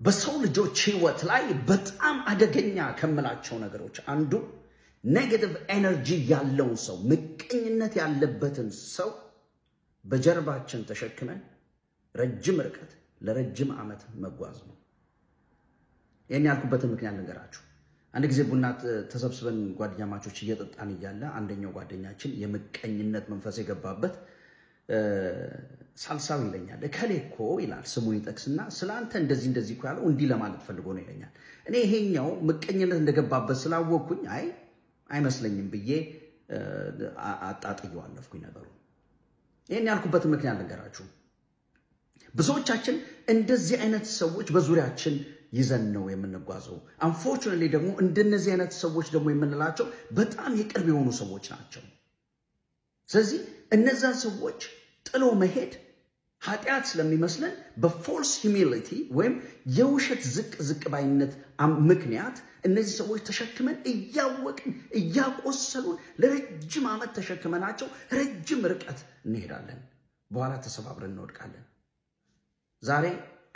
በሰው ልጆች ህይወት ላይ በጣም አደገኛ ከምላቸው ነገሮች አንዱ ኔጌቲቭ ኤነርጂ ያለውን ሰው ምቀኝነት ያለበትን ሰው በጀርባችን ተሸክመን ረጅም ርቀት ለረጅም ዓመት መጓዝ ነው። ይሄን ያልኩበትን ምክንያት ልንገራችሁ። አንድ ጊዜ ቡና ተሰብስበን ጓደኛማቾች እየጠጣን እያለ አንደኛው ጓደኛችን የምቀኝነት መንፈስ የገባበት ሳልሳው ይለኛል። እከሌኮ ይላል ስሙን ይጠቅስና ስላንተ እንደዚህ እኮ ያለው እንዲህ ለማለት ፈልጎ ነው ይለኛል። እኔ ይሄኛው ምቀኝነት እንደገባበት ስላወቅኩኝ አይመስለኝም ብዬ አጣጥየው አለፍኩኝ ነገሩ። ይሄን ያልኩበትን ምክንያት ልንገራችሁ። ብዙዎቻችን እንደዚህ አይነት ሰዎች በዙሪያችን ይዘን ነው የምንጓዘው። አንፎርቹኔትሊ ደግሞ እንደነዚህ አይነት ሰዎች ደግሞ የምንላቸው በጣም የቅርብ የሆኑ ሰዎች ናቸው። ስለዚህ እነዛን ሰዎች ጥሎ መሄድ ኃጢአት ስለሚመስለን በፎልስ ሂዩሚሊቲ ወይም የውሸት ዝቅ ባይነት ምክንያት እነዚህ ሰዎች ተሸክመን እያወቅን እያቆሰሉን ለረጅም ዓመት ተሸክመናቸው ረጅም ርቀት እንሄዳለን። በኋላ ተሰባብረን እንወድቃለን። ዛሬ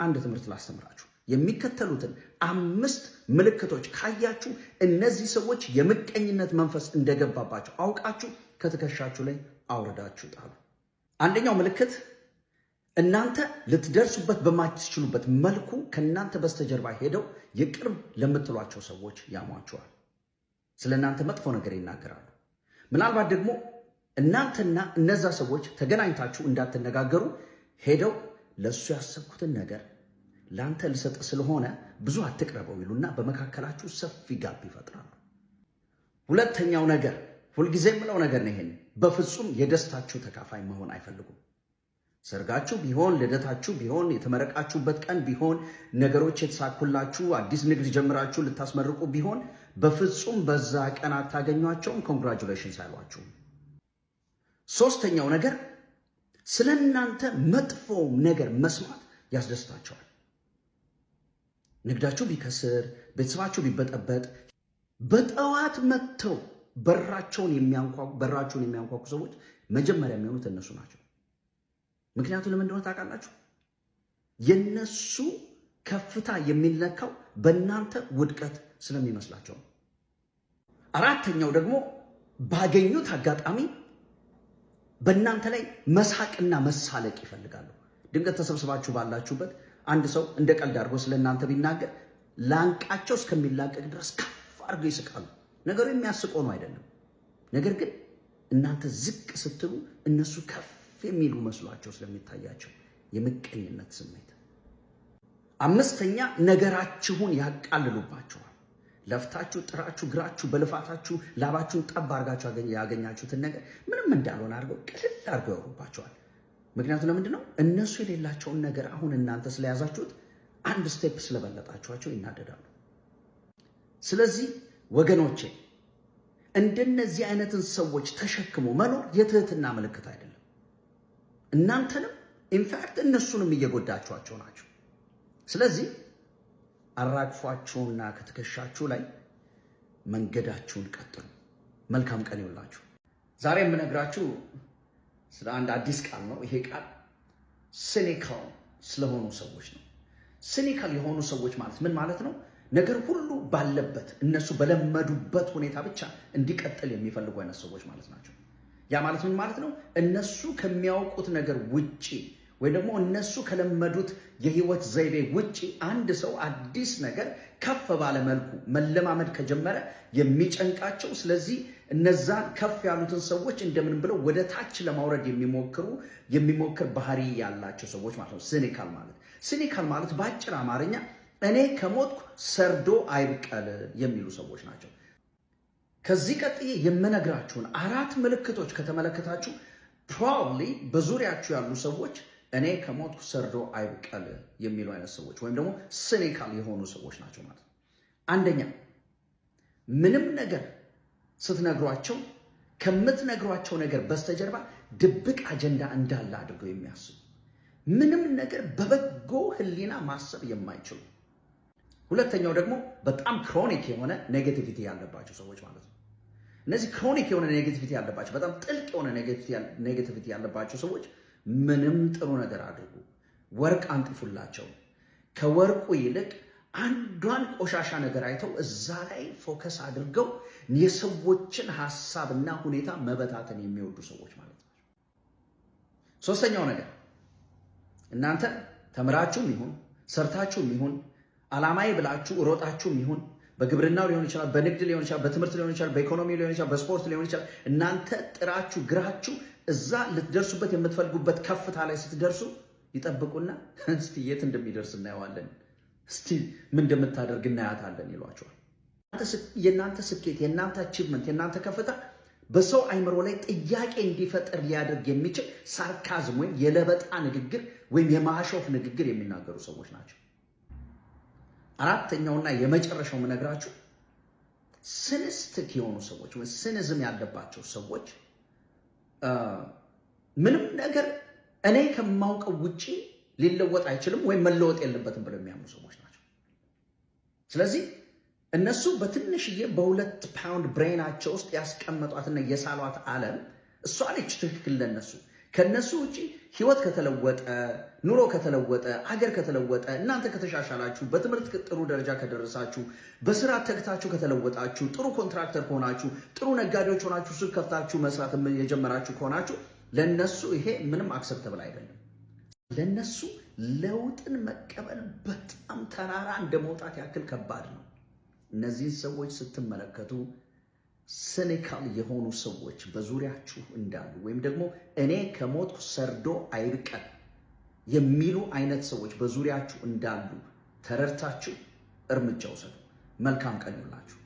አንድ ትምህርት ላስተምራችሁ። የሚከተሉትን 5 ምልክቶች ካያችሁ እነዚህ ሰዎች የምቀኝነት መንፈስ እንደገባባቸው አውቃችሁ ከትከሻችሁ ላይ አውርዳችሁ ጣሉ። አንደኛው ምልክት እናንተ ልትደርሱበት በማትችሉበት መልኩ ከእናንተ በስተጀርባ ሄደው የቅርብ ለምትሏቸው ሰዎች ያሟቸዋል። ስለ እናንተ መጥፎ ነገር ይናገራሉ። ምናልባት ደግሞ እናንተና እነዛ ሰዎች ተገናኝታችሁ እንዳትነጋገሩ ሄደው ለእሱ ያሰብኩትን ነገር ለአንተ ልሰጥ ስለሆነ ብዙ አትቅረበው ይሉና በመካከላችሁ ሰፊ ጋፕ ይፈጥራሉ። ሁለተኛው ነገር ሁልጊዜ የምለው ነገር ነው። ይሄን በፍጹም የደስታችሁ ተካፋይ መሆን አይፈልጉም። ሰርጋችሁ ቢሆን፣ ልደታችሁ ቢሆን፣ የተመረቃችሁበት ቀን ቢሆን፣ ነገሮች የተሳኩላችሁ አዲስ ንግድ ጀምራችሁ ልታስመርቁ ቢሆን በፍጹም በዛ ቀን አታገኟቸውም። ኮንግራቹሌሽንስ አይሏችሁም። ሶስተኛው ነገር ስለ እናንተ መጥፎ ነገር መስማት ያስደስታቸዋል። ንግዳችሁ ቢከስር፣ ቤተሰባችሁ ቢበጠበጥ በጠዋት መጥተው በራቸውን የሚያንኳኩ ሰዎች መጀመሪያ የሚሆኑት እነሱ ናቸው። ምክንያቱም ለምን እንደሆነ ታውቃላችሁ? የነሱ ከፍታ የሚለካው በእናንተ ውድቀት ስለሚመስላቸው ነው። አራተኛው ደግሞ ባገኙት አጋጣሚ በእናንተ ላይ መሳቅና መሳለቅ ይፈልጋሉ። ድንገት ተሰብስባችሁ ባላችሁበት አንድ ሰው እንደ ቀልድ አድርጎ ስለ እናንተ ቢናገር ላንቃቸው እስከሚላቀቅ ድረስ ከፍ አድርገው ይስቃሉ። ነገሩ የሚያስቀው ነው አይደለም። ነገር ግን እናንተ ዝቅ ስትሉ እነሱ ከፍ የሚሉ መስሏቸው ስለሚታያቸው የምቀኝነት ስሜት። አምስተኛ ነገራችሁን ያቃልሉባችኋል። ለፍታችሁ ጥራችሁ ግራችሁ በልፋታችሁ ላባችሁን ጠብ አድርጋችሁ ያገኛችሁትን ነገር ምንም እንዳልሆነ አድርገው ቅልል አድርገው ያወሩባችኋል። ምክንያቱም ለምንድን ነው? እነሱ የሌላቸውን ነገር አሁን እናንተ ስለያዛችሁት አንድ ስቴፕ ስለበለጣችኋቸው ይናደዳሉ። ስለዚህ ወገኖቼ እንደነዚህ አይነትን ሰዎች ተሸክሞ መኖር የትህትና ምልክት አይደለም። እናንተንም ኢንፋክት እነሱንም እየጎዳችኋቸው ናቸው። ስለዚህ አራግፏችሁና ከትከሻችሁ ላይ መንገዳችሁን ቀጥሉ። መልካም ቀን ይውላችሁ። ዛሬ የምነግራችሁ ስለ አንድ አዲስ ቃል ነው። ይሄ ቃል ሲኒካል ስለሆኑ ሰዎች ነው። ሲኒካል የሆኑ ሰዎች ማለት ምን ማለት ነው? ነገር ሁሉ ባለበት እነሱ በለመዱበት ሁኔታ ብቻ እንዲቀጥል የሚፈልጉ አይነት ሰዎች ማለት ናቸው። ያ ማለት ምን ማለት ነው? እነሱ ከሚያውቁት ነገር ውጪ ወይ ደግሞ እነሱ ከለመዱት የህይወት ዘይቤ ውጪ አንድ ሰው አዲስ ነገር ከፍ ባለ መልኩ መለማመድ ከጀመረ የሚጨንቃቸው፣ ስለዚህ እነዛን ከፍ ያሉትን ሰዎች እንደምን ብለው ወደ ታች ለማውረድ የሚሞክር ባህሪ ያላቸው ሰዎች ማለት ነው። ሲኒካል ማለት በአጭር አማርኛ እኔ ከሞትኩ ሰርዶ አይብቀል የሚሉ ሰዎች ናቸው። ከዚህ ቀጥዬ የምነግራችሁን 4 ምልክቶች ከተመለከታችሁ ፕሮባብሊ በዙሪያችሁ ያሉ ሰዎች እኔ ከሞትኩ ሰርዶ አይብቀል የሚሉ አይነት ሰዎች ወይም ደግሞ ሲኒካል የሆኑ ሰዎች ናቸው ማለት ነው። አንደኛ፣ ምንም ነገር ስትነግሯቸው ከምትነግሯቸው ነገር በስተጀርባ ድብቅ አጀንዳ እንዳለ አድርገው የሚያስቡ፣ ምንም ነገር በበጎ ህሊና ማሰብ የማይችሉ። ሁለተኛው ደግሞ በጣም ክሮኒክ የሆነ ኔጌቲቪቲ ያለባቸው ሰዎች ማለት ነው። እነዚህ ክሮኒክ የሆነ ኔጌቲቪቲ ያለባቸው፣ በጣም ጥልቅ የሆነ ኔጌቲቪቲ ያለባቸው ሰዎች ምንም ጥሩ ነገር አድርጉ፣ ወርቅ አንጥፉላቸው፣ ከወርቁ ይልቅ አንዷን ቆሻሻ ነገር አይተው እዛ ላይ ፎከስ አድርገው የሰዎችን ሐሳብና ሁኔታ መበታተን የሚወዱ ሰዎች ማለት ነው። ሶስተኛው ነገር እናንተ ተምራችሁም ይሁን ሰርታችሁም ይሁን ዓላማዬ ብላችሁ ሮጣችሁም ይሁን በግብርናው ሊሆን ይችላል፣ በንግድ ሊሆን ይችላል፣ በትምህርት ሊሆን ይችላል፣ በኢኮኖሚ ሊሆን ይችላል፣ በስፖርት ሊሆን ይችላል። እናንተ ጥራችሁ ግራችሁ እዛ ልትደርሱበት የምትፈልጉበት ከፍታ ላይ ስትደርሱ ይጠብቁና እስቲ የት እንደሚደርስ እናየዋለን፣ እስቲ ምን እንደምታደርግ እናያታለን ይሏቸዋል። የእናንተ ስኬት፣ የእናንተ አቺቭመንት፣ የእናንተ ከፍታ በሰው አይምሮ ላይ ጥያቄ እንዲፈጠር ሊያደርግ የሚችል ሳርካዝም ወይም የለበጣ ንግግር ወይም የማሾፍ ንግግር የሚናገሩ ሰዎች ናቸው። አራተኛውና የመጨረሻው ምነግራችሁ ሲኒስቲክ የሆኑ ሰዎች ወይ ሲኒዝም ያለባቸው ሰዎች ምንም ነገር እኔ ከማውቀው ውጪ ሊለወጥ አይችልም ወይም መለወጥ የለበትም ብለው የሚያምኑ ሰዎች ናቸው። ስለዚህ እነሱ በትንሽዬ በ2 ፓውንድ ብሬናቸው ውስጥ ያስቀመጧትና የሳሏት ዓለም እሷ ነች ትክክል ለነሱ። ከነሱ ውጪ ህይወት ከተለወጠ፣ ኑሮ ከተለወጠ፣ አገር ከተለወጠ፣ እናንተ ከተሻሻላችሁ፣ በትምህርት ጥሩ ደረጃ ከደረሳችሁ፣ በስራ ተግታችሁ ከተለወጣችሁ፣ ጥሩ ኮንትራክተር ከሆናችሁ፣ ጥሩ ነጋዴዎች ሆናችሁ ሱቅ ከፍታችሁ መስራት የጀመራችሁ ከሆናችሁ ለነሱ ይሄ ምንም አክሰፕተብል አይደለም። ለነሱ ለውጥን መቀበል በጣም ተራራ እንደመውጣት ያክል ከባድ ነው። እነዚህን ሰዎች ስትመለከቱ ሲኒካል የሆኑ ሰዎች በዙሪያችሁ እንዳሉ ወይም ደግሞ እኔ ከሞትኩ ሰርዶ አይብቀል የሚሉ አይነት ሰዎች በዙሪያችሁ እንዳሉ ተረድታችሁ እርምጃ ውሰዱ። መልካም ቀን ይሁንላችሁ።